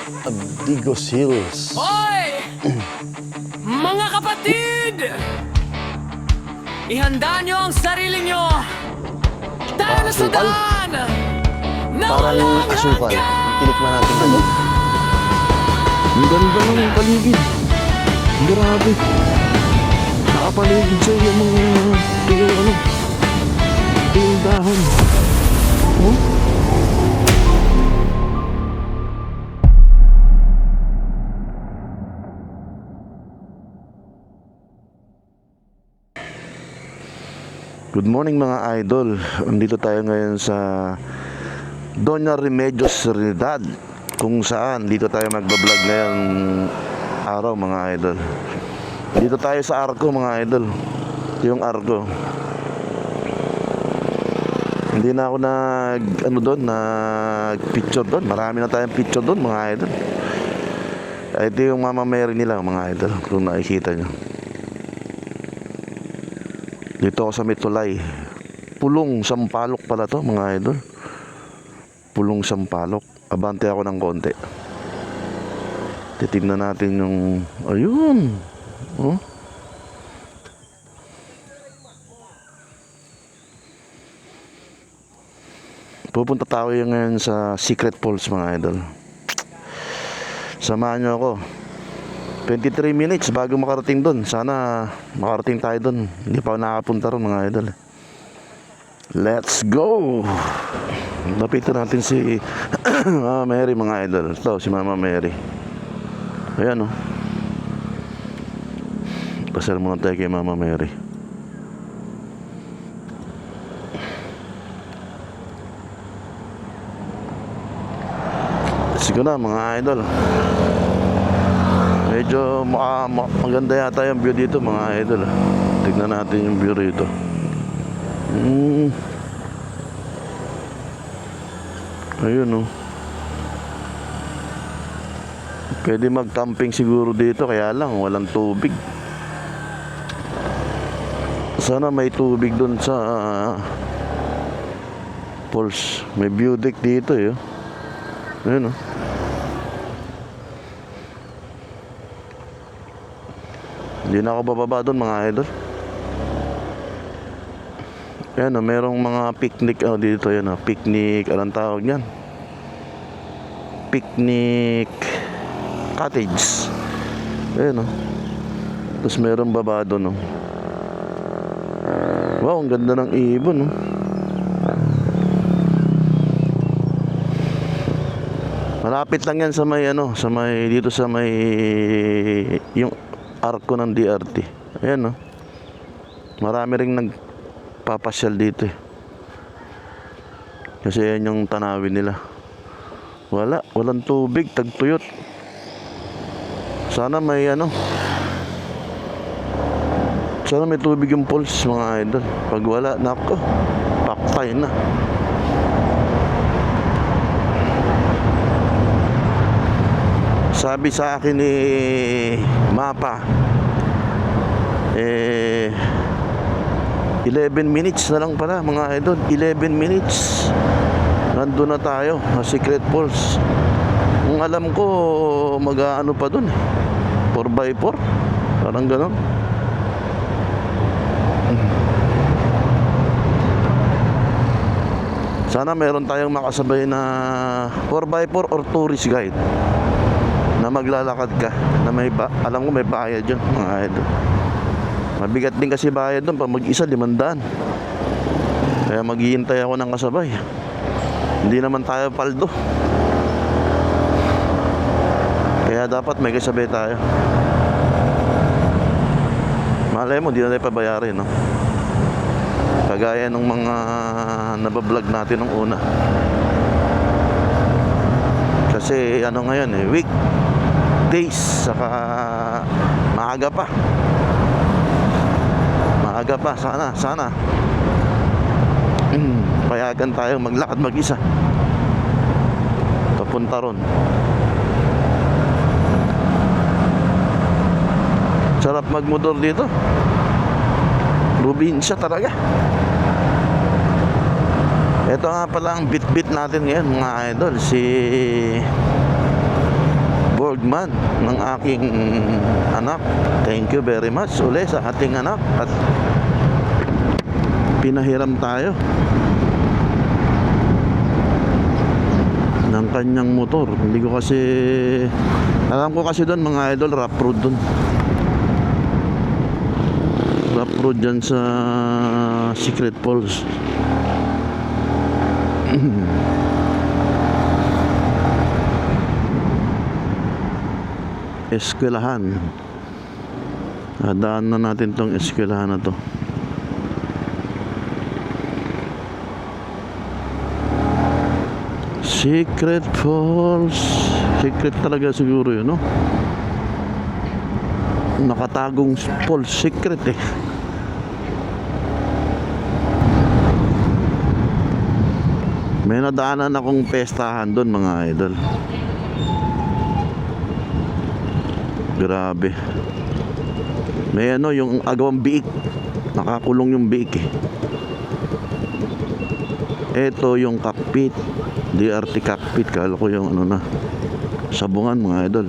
Abdigos Hills. Hoy! Mga kapatid! Ihanda nyo ang sarili nyo! Tayo na sa Asukal? daan! Na Parang walang asukal. hanggan! Tinikman natin ano? Ang ganda ng paligid. Grabe. Nakapaligid sa yung mga tindahan. Oh? Good morning mga idol. Andito tayo ngayon sa Doña Remedios Trinidad, kung saan dito tayo magbablog ngayong araw mga idol. Dito tayo sa Arco mga idol. Ito yung Arco. Hindi na ako nag picture doon. Marami na tayong picture doon mga idol. Ito yung Mama Mary nila mga idol, kung nakikita nyo. Dito ako sa Mitulay. Pulong Sampalok pala to mga idol. Pulong Sampalok. Abante ako ng konti. Titignan natin yung... Ayun. Oh. Pupunta tayo ngayon sa Secret Falls mga idol. Samahan nyo ako. 23 minutes bago makarating doon. Sana makarating tayo doon. Hindi pa ako nakapunta ron mga idol. Let's go! Lapitan natin si Mama Mary mga idol. Ito si Mama Mary. Ayan o. Pasal muna tayo kay Mama Mary. Let's go na mga idol. Medyo maganda yata yung view dito mga idol. Tignan natin yung view rito. Ayun oh. Pwede mag-camping siguro dito, kaya lang walang tubig. Sana may tubig dun sa falls. May view deck dito eh. Ayun oh. Hindi na ako bababa doon mga idol. Ayan o, merong mga picnic dito. Yan o, picnic, anong tawag niyan? Picnic cottage. Ayan o. Tapos merong baba doon o. Wow, ang ganda ng ibon o. Malapit lang yan sa may sa may, dito sa may yung Arco ng DRT. Ayan o. Marami ring nagpapasyal dito eh. Kasi yan yung tanawin nila. Walang tubig, tagtuyot. Sana may sana may tubig yung falls mga idol. Pag wala, nako, paktay na. Sabi sa akin ni Mapa 11 minutes na lang pala mga idol. 11 minutes nandun na tayo sa Secret Falls. Kung alam ko mag-ano pa dun 4x4 parang ganon. Sana meron tayong makasabay na 4x4 or tourist guide na maglalakad ka na alam ko may bayad yun mga idol. Mabigat din kasi bayad doon. Pag mag-isa 500. Kaya maghihintay ako ng kasabay. Hindi naman tayo paldo, kaya dapat may kasabay tayo. Malay mo di na tayo pabayarin no? Kagaya ng mga nabablog natin nung una. Kasi ngayon week days, saka maaga pa sana payagan tayo maglakad mag-isa papunta ron. Sarap magmotor dito, probinsya talaga. Ito nga pala ang bit-bit natin ngayon mga idol, si man ng aking anak. Thank you very much uli sa ating anak at pinahiram tayo ng kanyang motor. Hindi ko kasi alam ko kasi doon mga idol, rough road doon. Rough road dyan sa Secret Falls. Eskwelahan. Daan na natin tong eskwelahan na to. Secret Falls. Secret talaga siguro yun, no? Nakatagong falls, secret eh. May nadaanan akong pestahan doon mga idol. Grabe. May ano, yung agawang biik. Nakakulong yung biik eh. Ito yung cockpit. DRT cockpit. Kala ko yung ano na, sabungan mga idol.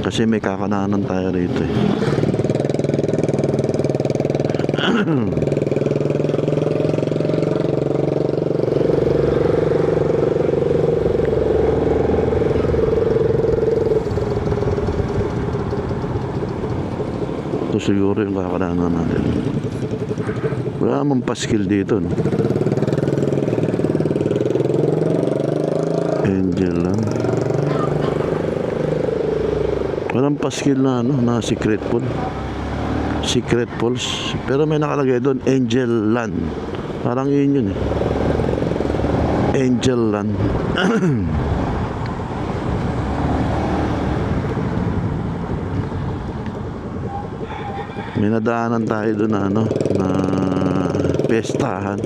Kasi may kakananan tayo rito eh. Ito siguro yung kakananan natin. Wala mang paskil dito, no? Angel lang. Walang paskil na ano, na secret pool. Secret Falls. Pero may nakalagay doon, Angel Land. Parang yun eh. Angel Land. May nadaanan tayo doon na ano, na pestahan.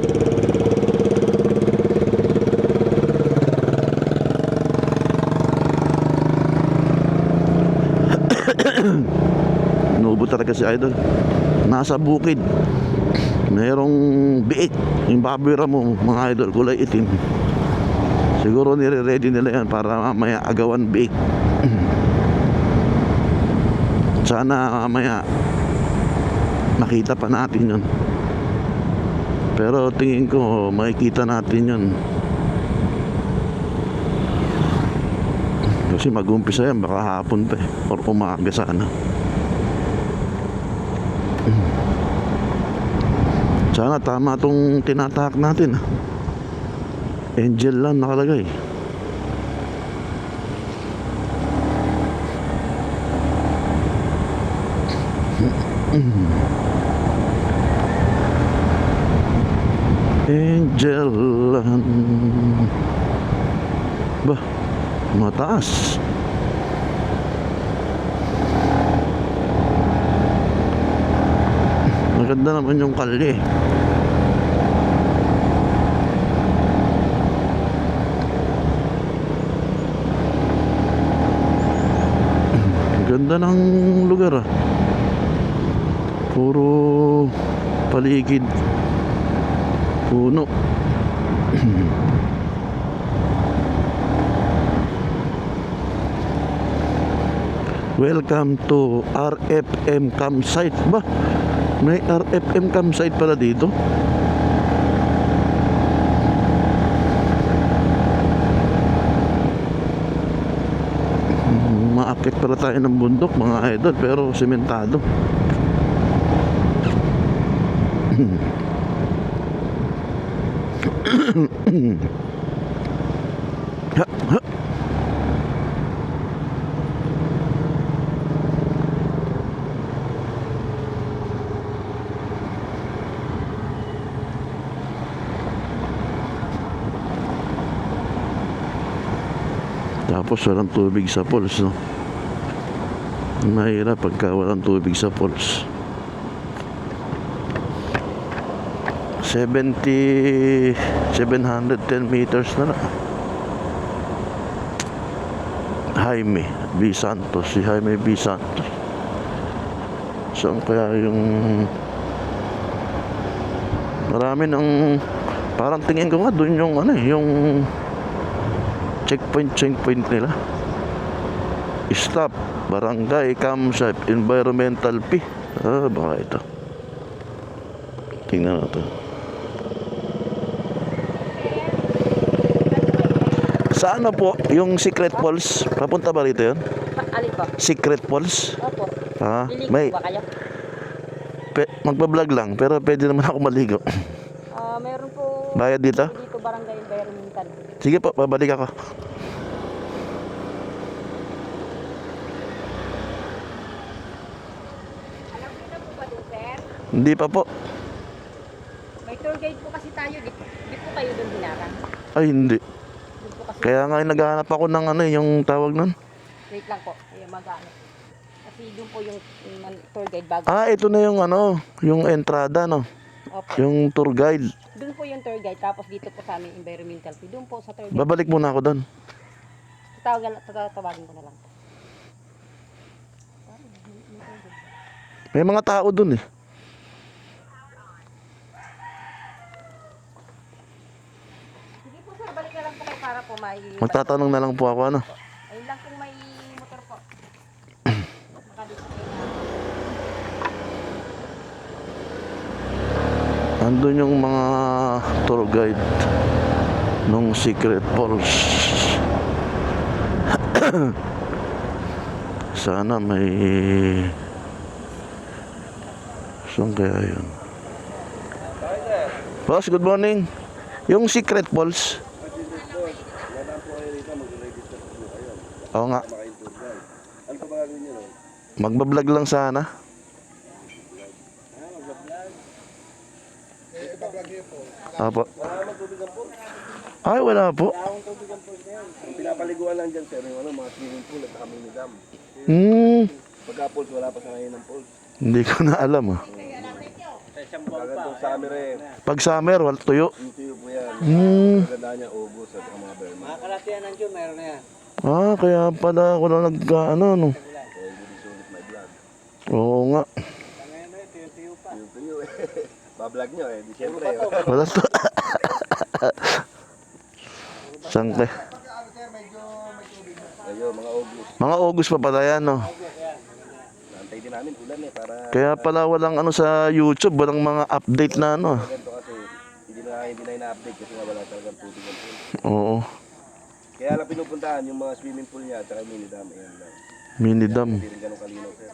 Nubo talaga si idol. Nasa bukid. Merong biik. Yung babira mo mga idol, kulay itim. Siguro nire-ready nila yan para mamaya agawan biik. Sana mamaya makita pa natin yun. Pero tingin ko makikita natin yun. Kasi mag-umpisa yan, baka hapon pa eh, or umaga sana. Sana tama tong tinatahak natin. Angel lang nakalagay. Angel lang. Bah, mataas. Maganda naman yung kalye. Ganda ng lugar ah. Puro paligid puno. Welcome to RFM campsite. Ba? May RFM campsite pala dito. Maakit pala tayo ng bundok mga idol, pero sementado. Ha, ha. Tapos walang tubig sa falls, no? Mahirap pagka walang tubig sa falls. 710 meters na lang. Jaime B. Santos. Si Jaime B. Santos. Saan kaya yung... Marami ng... Parang tingin ko nga doon yung ano eh, yung checkpoint nila. Stop, barangay, campsite, environmental fee. Baka ito. Tingnan natin. Saan na po yung Secret Falls? Papunta ba rito yun? Alin po? Secret Falls? Opo. May Liligo ba kayo? magbablog lang, pero pwede naman ako maligo. Meron po Bayad dito? dito barangay environmental. Sige po, babalik ako. Alam niyo na po ba doon, sir? Hindi pa po. May tour guide po kasi tayo. Di po kayo doon hinarang. Ay, hindi. Doon po kasi. Kaya nga naghahanap ako ng yung tawag nun. Wait lang po. Ayun, mag-ano. Kasi doon po yung tour guide bago. Ito na yung yung entrada, no? Opo. Yung tour guide. Doon po yung tour guide. Tapos dito po sa aming environmental fee. Doon po sa tour guide. Babalik muna ako doon. Tatawagin ko na lang. May mga tao doon eh. Sige po sir, balik na lang po kayo para po may... Magtatanong na lang po ako, ano? Ayun lang kung may motor po. Makadito kayo na. Andun yung mga tour guide nung Secret Falls. Sana may... Saan kaya yun? Boss, good morning. Yung Secret Falls. Oo nga. Magbablog lang sana. Apo. Ay, wala po. Ang pinapaliguan lang dyan, sir, yung mga swimming pool at saka mini dam. Pagka pools, wala pa sa ngayon ng pools. Hindi ko na alam ah. Kagandong summer eh. Pag summer, wala tuyo. Yung tuyo po yan. Maganda niya, ubos at saka mga berma. Kaya pala ako na no. Kaya hindi sulit may vlog. Oo nga. Yung tuyo eh. Bablog nyo eh, di syempre. Wala to. Sangke. Ayun, mga ubos. Mga August pa pala yan, no? Nantay din namin ulan eh, para Kaya pala walang sa YouTube, walang mga update na ganito kasi hindi na ina-update kasi nga wala talagang tubig ang pool. Oo. Kaya lang pinupuntahan yung mga swimming pool niya at saka mini dam. Ayan lang. Mini dam. Hindi rin ganun kalinaw, sir.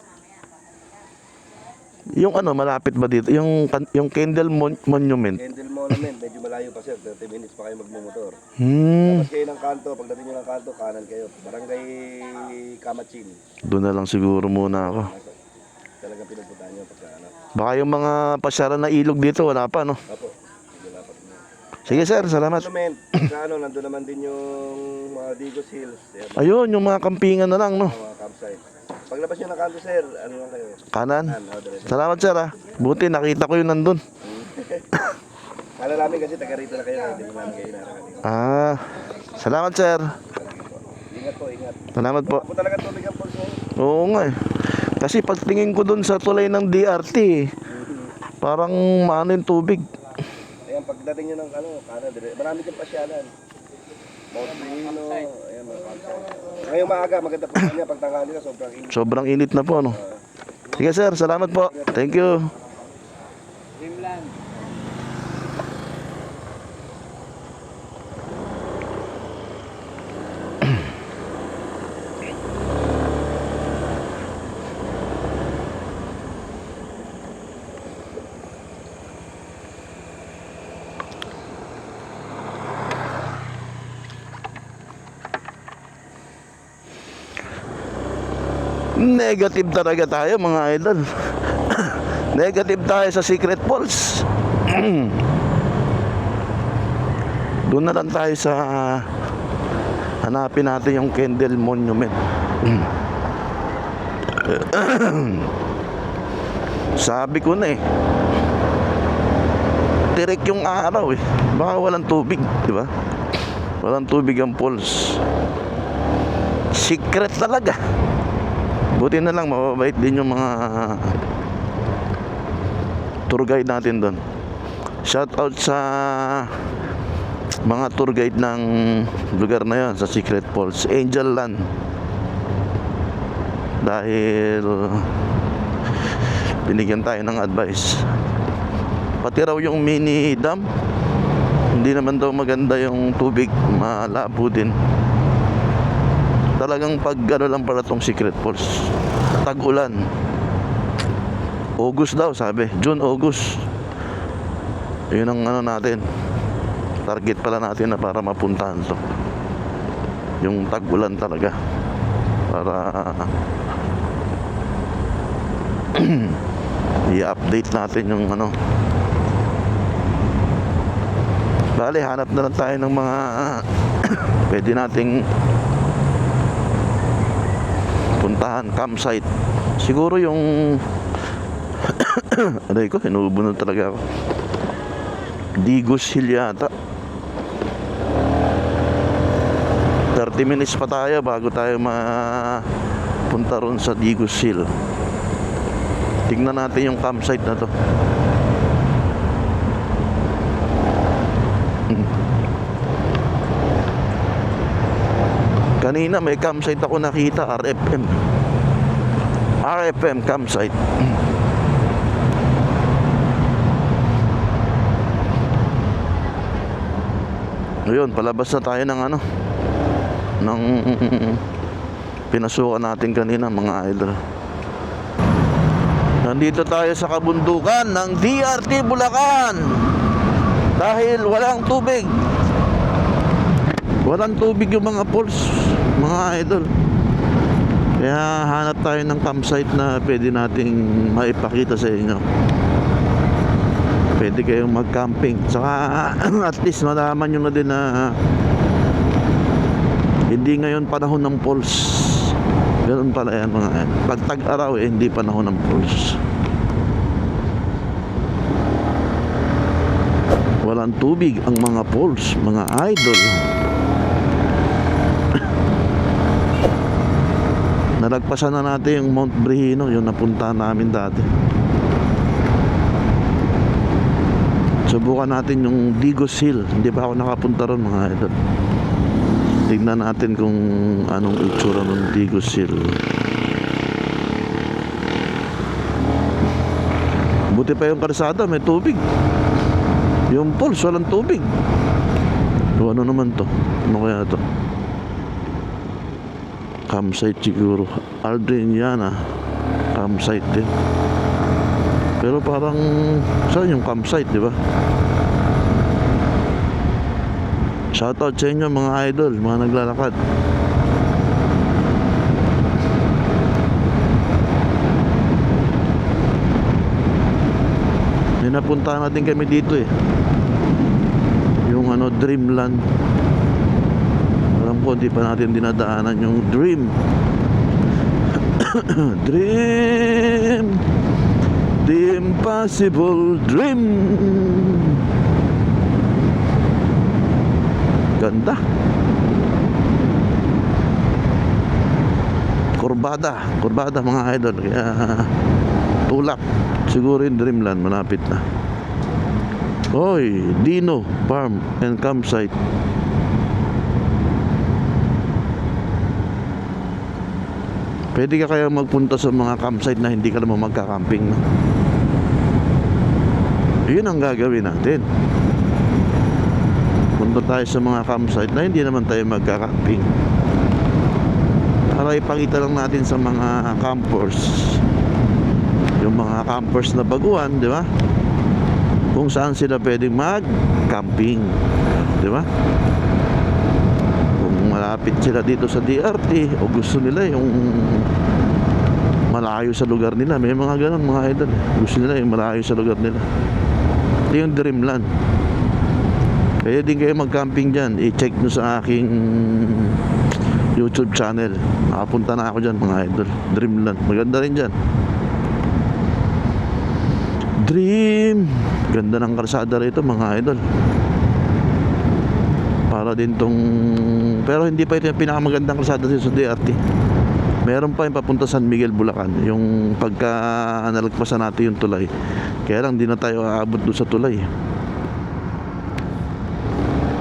Yung malapit ba dito? Yung Kendall Monument. Kendall Monument, medyo malayo pa sir, 30 minutes pa kayo magmumotor. Hmm. Tapos kayo ng kanto, pagdating nyo ng kanto, kanan kayo. Barangay Kamachin. Doon na lang siguro muna ako. Talagang pinupuntahan nyo pagka ano. Baka yung mga pasyaran na ilog dito, wala pa, no? Apo, wala pa rin. Sige sir, salamat. Monument, pagka nandun naman din yung mga Digos Hills. Ayan, Ayun, yung mga kampingan na lang, no? mga campsite. Paglabas nyo ng kanto sir, ano lang kayo? Kanan. Diretso. Salamat sir, ah. Buti, nakita ko yun nandun. Kala namin kasi taga rito na kayo, hindi mo namin kayo inarakan. Salamat sir. Ingat po, ingat. Salamat po. Ako talaga tubig ang pulso. Oo nga eh. Kasi pagtingin ko dun sa tulay ng DRT, parang maano yung tubig. Ayan, pagdating nyo ng kanan, marami dyan pasyalan. Mount Lino, ayan mga campsite. Ngayong maaga, maganda po niya, pagtanghali na, sobrang init. Sobrang init na po, ano. Sige sir, salamat po. Thank you. Negative talaga tayo mga idol. Negative tayo sa Secret Falls. Doon na lang tayo sa hanapin natin yung Kendall Monument. Sabi ko na eh, direk yung araw eh. Baka walang tubig, di ba? Walang tubig ang falls. Secret talaga. Buti na lang mababait din yung mga tour guide natin doon. Shout out sa mga tour guide ng lugar na yon sa Secret Falls, Angel Land. Dahil binigyan tayo ng advice. Pati raw yung mini dam, hindi naman daw maganda yung tubig, malabo din. Talagang pag ano lang pala tong Secret Falls, tag-ulan. August daw sabi, June, August. Yun ang ano natin, target pala natin na para mapuntahan to. Yung tag-ulan talaga. Para i-update natin yung ano. Bale, hanap na lang tayo ng mga pwede nating puntahan, campsite. Siguro yung aray ko, hinubunod talaga ako. Digos Hill yata. 30 minutes pa tayo bago tayo mapunta ron sa Digos Hill. Tingnan natin yung campsite na to. Kanina may campsite ako nakita, RFM campsite. Ayun, palabas na tayo ng ano, ng pinasukan natin kanina, mga idol. Nandito tayo sa kabundukan ng DRT Bulacan dahil walang tubig. Walang tubig yung mga falls, mga idol. Kaya hanap tayo ng campsite na pwede nating maipakita sa inyo. Pwede kayong mag-camping. Saka at least malaman nyo na din na hindi ngayon panahon ng falls. Ganun pala yan mga idol. Pag tag-araw hindi panahon ng falls. Walang tubig ang mga falls, mga idol. Nalagpasan na natin yung Mount Brihino, yung napuntahan namin dati. Subukan natin yung Digos Hill. Hindi pa ako nakapunta ron mga idol. Tignan natin kung anong itsura ng Digos Hill. Buti pa yung karsada, may tubig. Yung falls, walang tubig. So, ano naman to? Ano kaya to? Campsite siguro. Aldriana campsite din. Pero parang saan yung campsite, di ba? Shoutout sa inyo mga idol, mga naglalakad. Napuntahan natin kami dito eh. Yung ano, Dreamland. Alam ko di pa natin dinadaanan yung Dream. Dream, the impossible dream. Ganda. Kurbada mga idol. Kaya tulak. Siguro yung Dreamland malapit na. Oy, Dino Farm and Campsite. Pwede ka kaya magpunta sa mga campsite na hindi ka naman magka-camping, no? Yun ang gagawin natin. Punta tayo sa mga campsite na hindi naman tayo magka-camping. Para ipakita lang natin sa mga campers, yung mga campers na baguhan, di ba? Kung saan sila pwedeng mag-camping, di ba? Kung malapit sila dito sa DRT o gusto nila yung malayo sa lugar nila, may mga ganun mga idol. Gusto nila yung malayo sa lugar nila. Ito yung Dreamland. Kaya din kayo mag-camping dyan. I-check nyo sa aking YouTube channel. Nakapunta na ako dyan mga idol. Dreamland, maganda rin dyan. Dream. Ganda ng kalsada rito mga idol. Para din tong, pero hindi pa ito yung pinakamagandang kalsada dito sa DRT. Meron pa yung papunta San Miguel, Bulacan. Yung pagka nalagpasan natin yung tulay. Kaya lang di na tayo aabot doon sa tulay.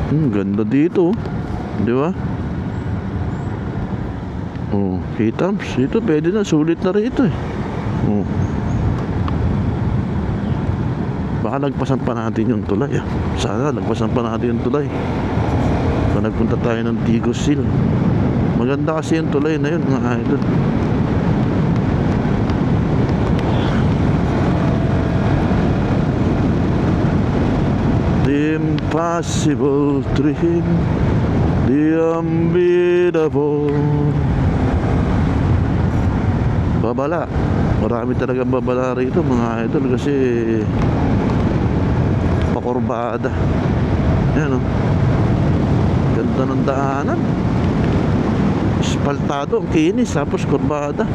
Ganda dito. Di ba? Oh, kita. Ito pwede na. Sulit na rito eh. Oh. Baka nagpasan pa natin yung tulay. Sana nagpasan pa natin yung tulay. Kung nagpunta tayo ng Digos Hill. Maganda kasi yung tulay na yun, mga idol. The impossible dream, the unbeatable. Babala. Marami talagang babala rito, mga idol, kasi pakurbada. Yan, oh. Ganda ng daanan. Espaltado, ang kinis, tapos kurbada.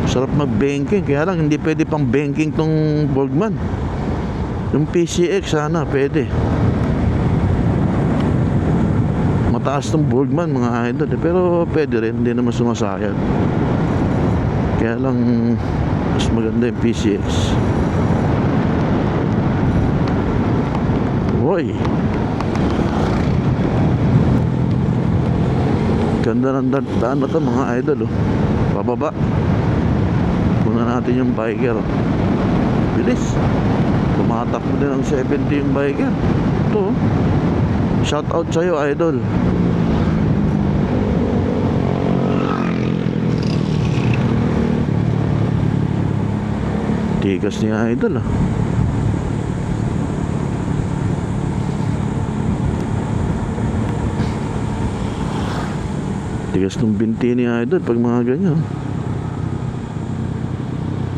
Sarap mag-banking, kaya lang hindi pwede pang banking tong Borgman. Yung PCX sana pwede. Mataas tong Borgman, mga idol, pero pwede rin, hindi naman sumasayad. Kaya lang mas maganda yung PCX. Hoy, ganda ng daan na to, mga idol, oh. Pababa. Muna natin yung biker. Bilis. Tumatakbo din ang 70 yung biker. Ito, oh. Shout out sa'yo, idol. Tigas niya, idol, ah. Tigas ng binti ni idol pag mga ganyan.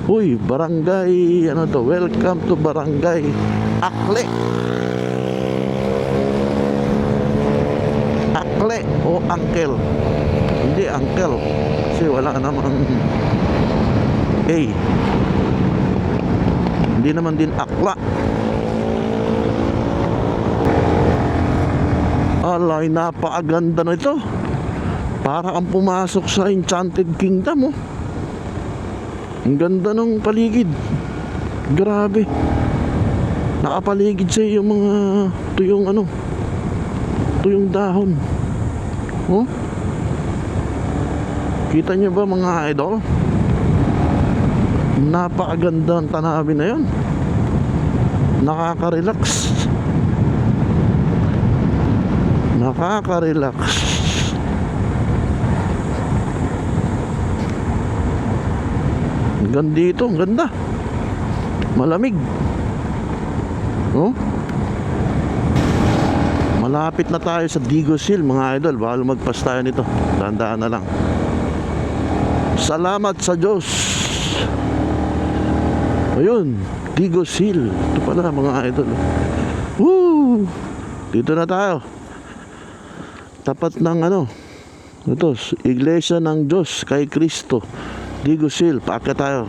Uy, barangay, ano to? Welcome to Barangay Akle. Akle o Uncle. Hindi Uncle, kasi wala namang A. Hindi naman din Akla. Alay, napakaganda na ito. Para kang pumasok sa Enchanted Kingdom, oh. Ang ganda ng paligid. Grabe. Nakapaligid sa yung mga tuyong ano, tuyong dahon. Oh. Kita nyo ba, mga idol? Napakaganda ng tanawin na yun. Nakaka-relax. Nakaka-relax. Hanggang dito, ang ganda. Malamig. Oh? Malapit na tayo sa Digos Hill, mga idol. Baka lumagpas tayo nito. Tandaan na lang. Salamat sa Diyos. Ayun, Digos Hill. Ito pala, mga idol. Woo! Dito na tayo. Tapat ng ano, ito, Iglesia ng Diyos kay Kristo. Digos Hill, paakyat tayo.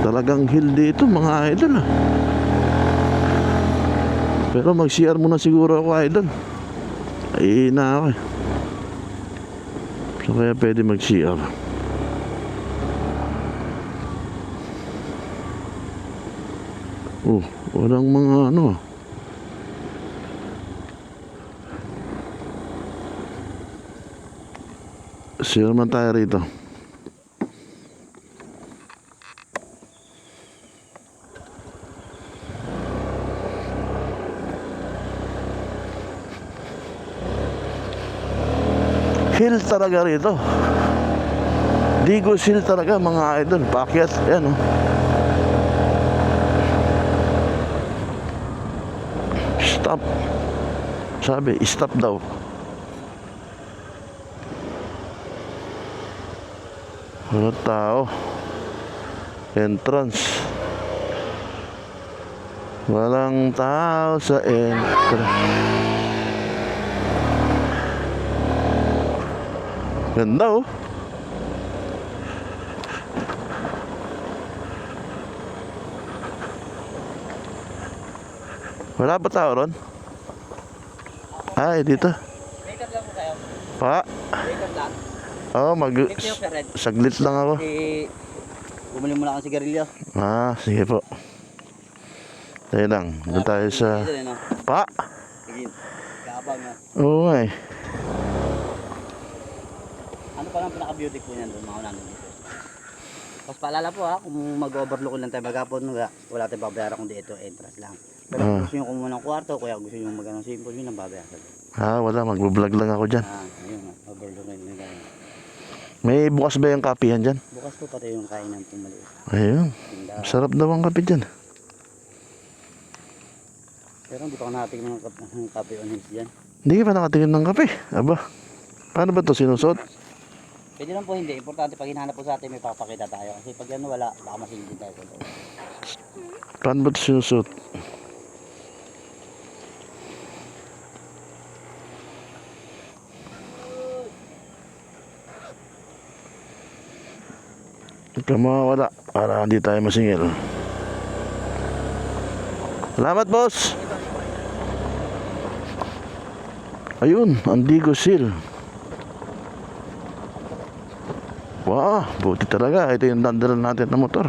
Talagang hill dito, mga idol, ah. Pero mag-CR muna siguro ako, idol. Ay na ako eh. So kaya pwede mag-CR. Oh, walang mga ano. CR man tayo rito. Hill talaga rito. Digos Hill talaga, mga idol. Paakyat, yan, oh. Stop. Sabi, stop daw. Wala tao. Entrance. Walang tao sa entrance. Ganda, oh. Wala ba tao ron? Ay, dito. Wake up lang po kayo. Pa? Wake up lang. Oo, saglit lang ako. Bumili mo na akong sigarilyo. Ah, sige po. Tayo lang. Doon tayo sa... Ito rin, no? Pa! Again, kaabang na. Oo nga eh. Ano pa lang pinaka-beauty po niyan doon, mga namin dito. Tapos paalala po ha, kung mag-overlook lang tayo magapon, wala tayong babayaran kundi ito, entrance lang. Pero kung gusto nyo kumuha ng kwarto, kaya gusto nyo mag-anong simple, yun ang babayaran. Wala. Magbablog lang ako dyan. Ayun nga, overlook na yun. May bukas ba yung kapihan dyan? Bukas po pati yung kainan po maliit. Ayun. Sarap daw ang kape dyan. Pero hindi pa ako nakatingin ng kape on hills dyan. Hindi ka pa nakatingin ng kape. Aba. Paano ba ito sinusot? Pwede lang po hindi. Importante pag hinahanap po sa atin may papakita tayo. Kasi pag ano wala, baka masingin tayo. Paano ba ito sinusot? Huwag ka mawawala para hindi tayo masingil. Salamat, boss! Ayun, Andigo Seal. Wow, buti talaga. Ito yung dandalan natin na motor.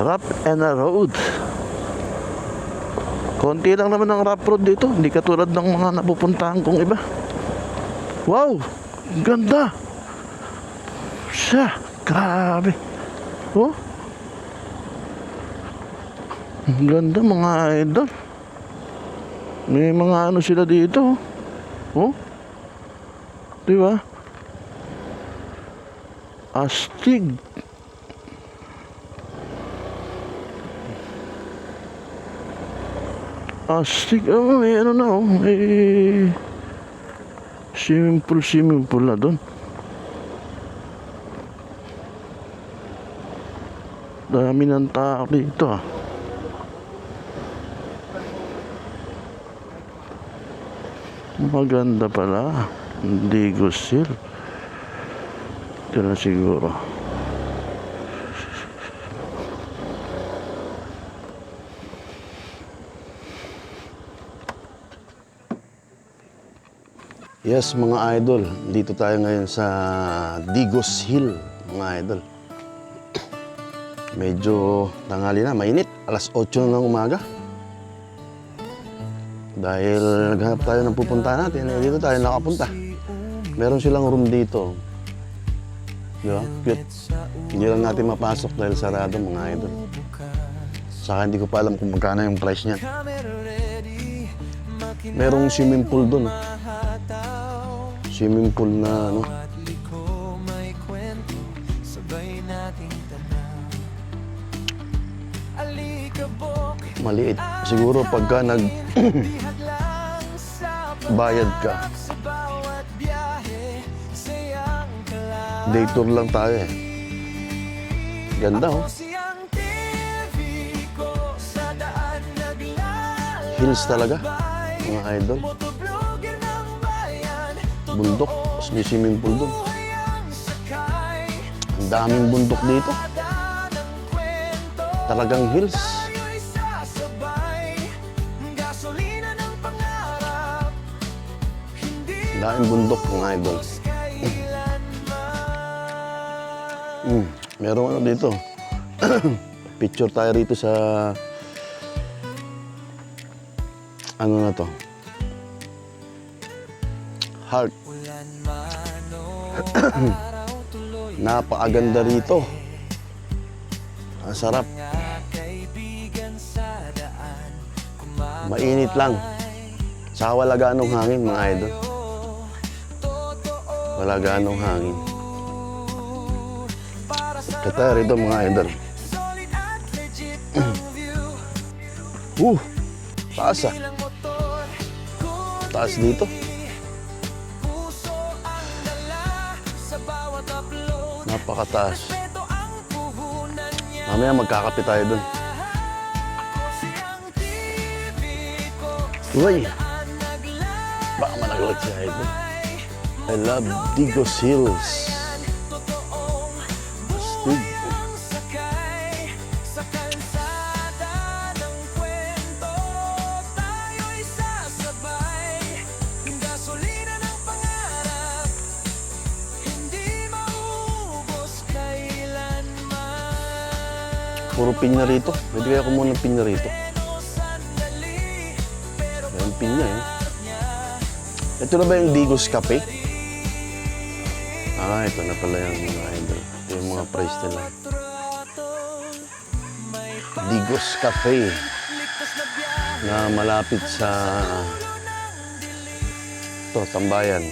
Rough and a road. Konti lang naman ang rough road dito. Hindi katulad ng mga napupuntahan kong iba. Wow! Ganda! Siya! Grabe! Oh! Ang ganda mga idol. May mga ano sila dito. Oh! Diba? Astig! Astig, may ano na may swimming pool na doon. Dami ng tao dito Maganda pala. Andigo Seal. Ito na siguro. Yes mga idol, dito tayo ngayon sa Digos Hill mga idol. Medyo tanghali na, mainit, alas 8 na ng umaga. Dahil naghanap tayo ng pupuntahan natin, dito tayo nakapunta. Meron silang room dito. Di ba? Cute. Hindi lang natin mapasok dahil sarado mga idol. Saka hindi ko pa alam kung magkano yung price niya. Merong swimming pool dun. Swimming pool na ano. Maliit. Siguro pagka bayad ka. Day tour lang tayo eh. Ganda oh. Hills talaga, mga idol. Bundok, tapos may swimming pool dun. Ang daming bundok dito. Talagang hills. Ang daming bundok, mga idol. Meron ano dito. Picture tayo rito sa ano na to? Heart. Napakaganda rito. Ang sarap. Mainit lang. Saka wala ganong hangin mga idol. Wala ganong hangin. Kaya rito mga idol. Taas ah. Taas dito. Napakataas. Mamaya magkakape tayo dun. Uy! Baka malaglag siya ito. I love Digos Hills. Astig. Puro pinya rito. Pwede kaya kumuha ng pinya rito. Ayan, pinya eh. Ito na ba yung Digos Cafe? Ah, ito na pala yung mga idol. Ito yung mga price nila. Digos Cafe. Na malapit sa... Ito, Tambayan.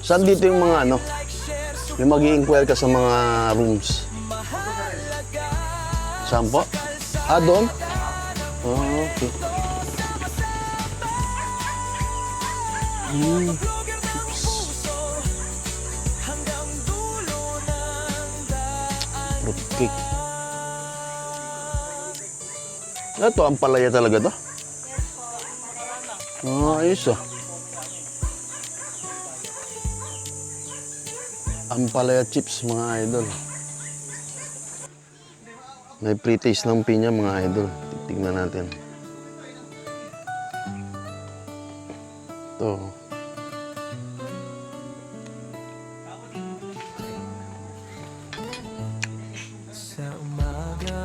Saan dito yung mga ano? Yung mag-i-inquire ka sa mga rooms. Saan po? Ah, doon? Oh, okay. Fruit cake. Ito, ang palaya talaga to? Ah, ayos ah. Ampalaya chips, mga idol. May pre-taste ng pinya, mga idol. Tignan natin. Ito.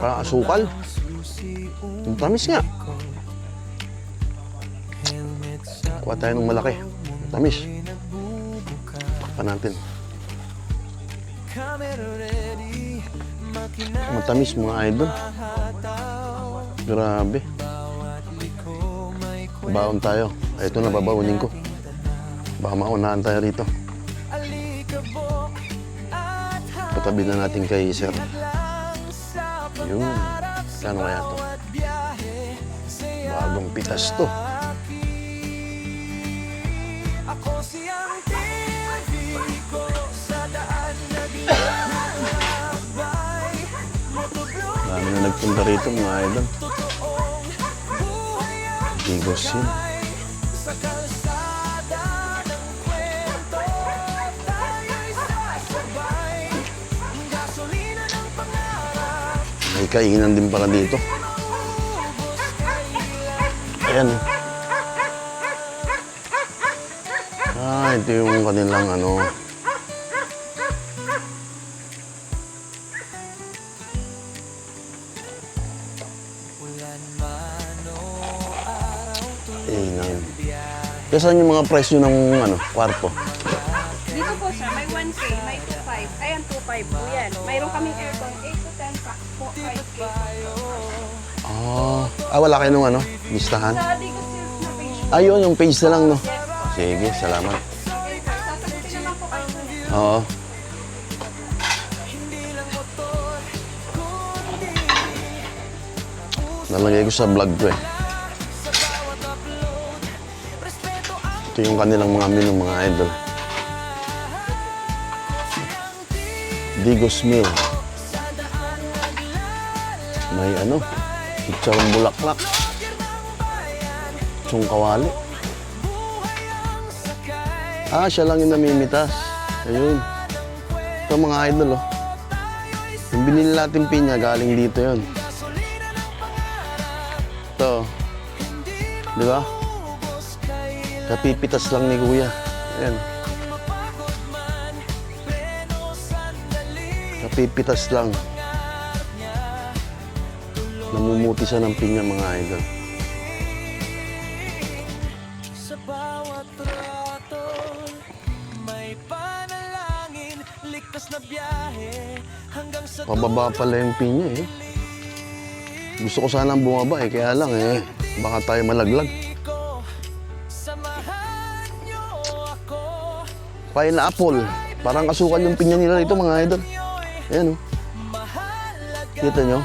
Parang asukal. Ang tamis nga. Kuha tayo ng malaki. Ang tamis. Takpan natin. Matamis, mga idol. Grabe. Baon tayo. Ito na, babaunin ko. Baka maunahan tayo rito. Patabi na natin kay sir. Yun. Kano kaya to? Bagong pitas to. Dami na nagpunta rito, mga idol. Digos yun. May kainan din pala dito. Ayan. Ah, ito yung kanilang ano. Kainan. Kaya saan yung mga presyo ng ano, kwarto? Dito po sir, may 1K, may 2.5. Ayan, 2.5 po yan. Mayroon kaming aircon, 8 to 10 pa po, 5K. Wala kayo nung ano, listahan? Sa Digos Hills na page. Ayun, yung page na lang, no? Sige, salamat. Okay, sir. Sasagutin naman po kayo. Oo. Nalagay ko sa vlog ko eh. Ito yung kanilang mga menu, mga idol. Digos Meal. May ano, chicharong bulaklak. Tsong kawali. Ah, siya lang yung namimitas. Ayun. Ito mga idol, oh. Yung binili natin pinya, galing dito yun. Ito. Di ba? Kapipitas lang ni Kuya. Ayan. Kapipitas lang. Namumuti siya ng pinya, mga idol. Sa bawat rato, may panalangin, ligtas na biyahe, hanggang sa Pababa pala yung pinya eh. Gusto ko sanang bumaba eh, kaya lang eh. Baka tayo malaglag. samahan niyo ako. Pineapple. Parang asukal yung pinya nila dito, mga idol. Ayan oh. Kita nyo?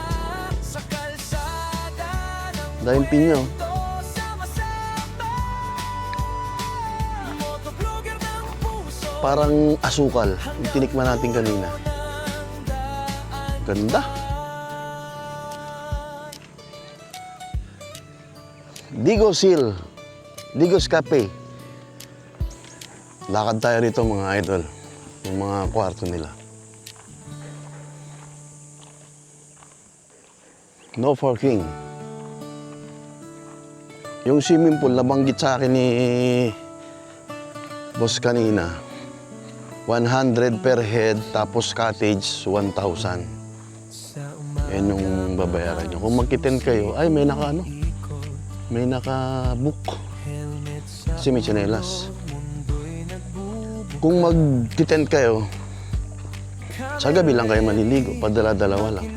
Dahil pinya oh. Parang asukal. Yung tinikman natin kanina. Ganda. Digos Hill. Digos Cafe. Lakad tayo rito, mga idol. Yung mga kwarto nila. No parking. Yung swimming pool, nabanggit sa akin Boss kanina, 100 per head, tapos cottage, 1,000. Yan yung babayaran nyo. Kung magkiten kayo, ay may naka ano? May naka-book. Kasi may tsinelas. Kung magkiten kayo, sa gabi lang kayo maliligo, padala-dalawa lang.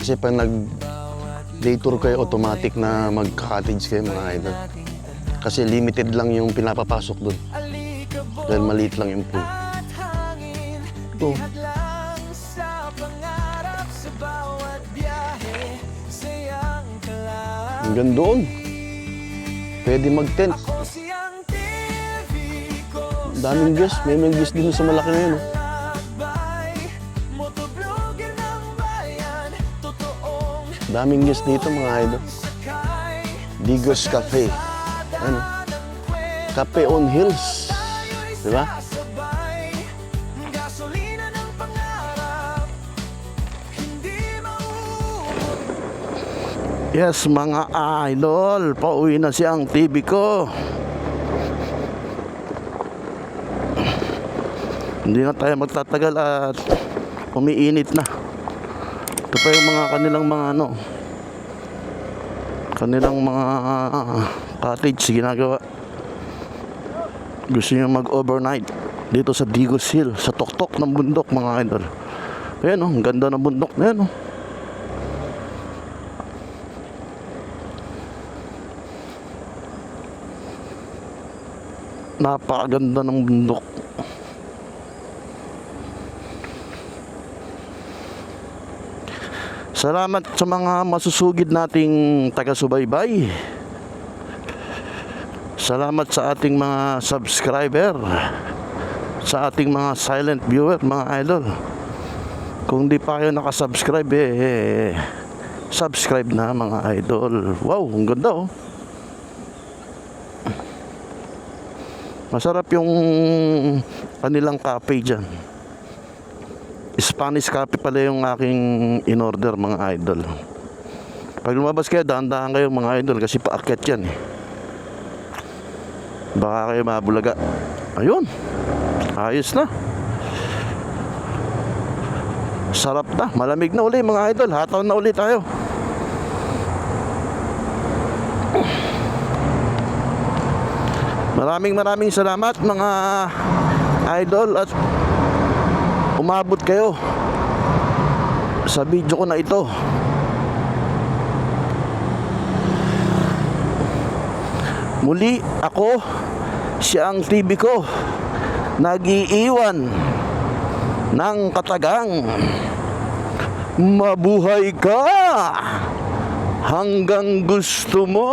Kasi pag nag-day tour kayo, automatic na mag-cottage kayo mga idol. Kasi limited lang yung pinapapasok doon. Dahil maliit lang yung pool. Ito. Hanggang doon. Pwede mag-tent. Daming guest. May guest din sa malaki na yun. Oh. Daming guest dito mga idol. Digos Cafe. Ano? Cafe on Hills. Diba? Yes, mga idol. Pauwi na siyang TV ko. Hindi na tayo magtatagal at umiinit na. Ito pa yung mga kanilang mga ano, kanilang mga cottage ginagawa. Gusto nyo mag-overnight dito sa Digos Hill, sa tuktok ng bundok mga idol. Ayan oh, ang ganda ng bundok na yan oh. Napakaganda ng bundok. Salamat sa mga masusugid nating taga-subaybay. Salamat sa ating mga subscriber, sa ating mga silent viewer, mga idol. Kung di pa kayo nakasubscribe, subscribe na mga idol. Wow, ang ganda oh. Masarap yung kanilang cafe dyan. Spanish coffee pala yung aking in-order mga idol. Pag lumabas kayo, dahan-dahan kayo mga idol kasi paakyat yan eh. Baka kayo mabulaga. Ayun, ayos na. Sarap na, malamig na uli mga idol. Hataw na uli tayo. Maraming salamat mga idol at umabot kayo sa video ko na ito. Muli ako, siya ang TV ko, nag-iiwan ng katagang mabuhay ka hanggang gusto mo.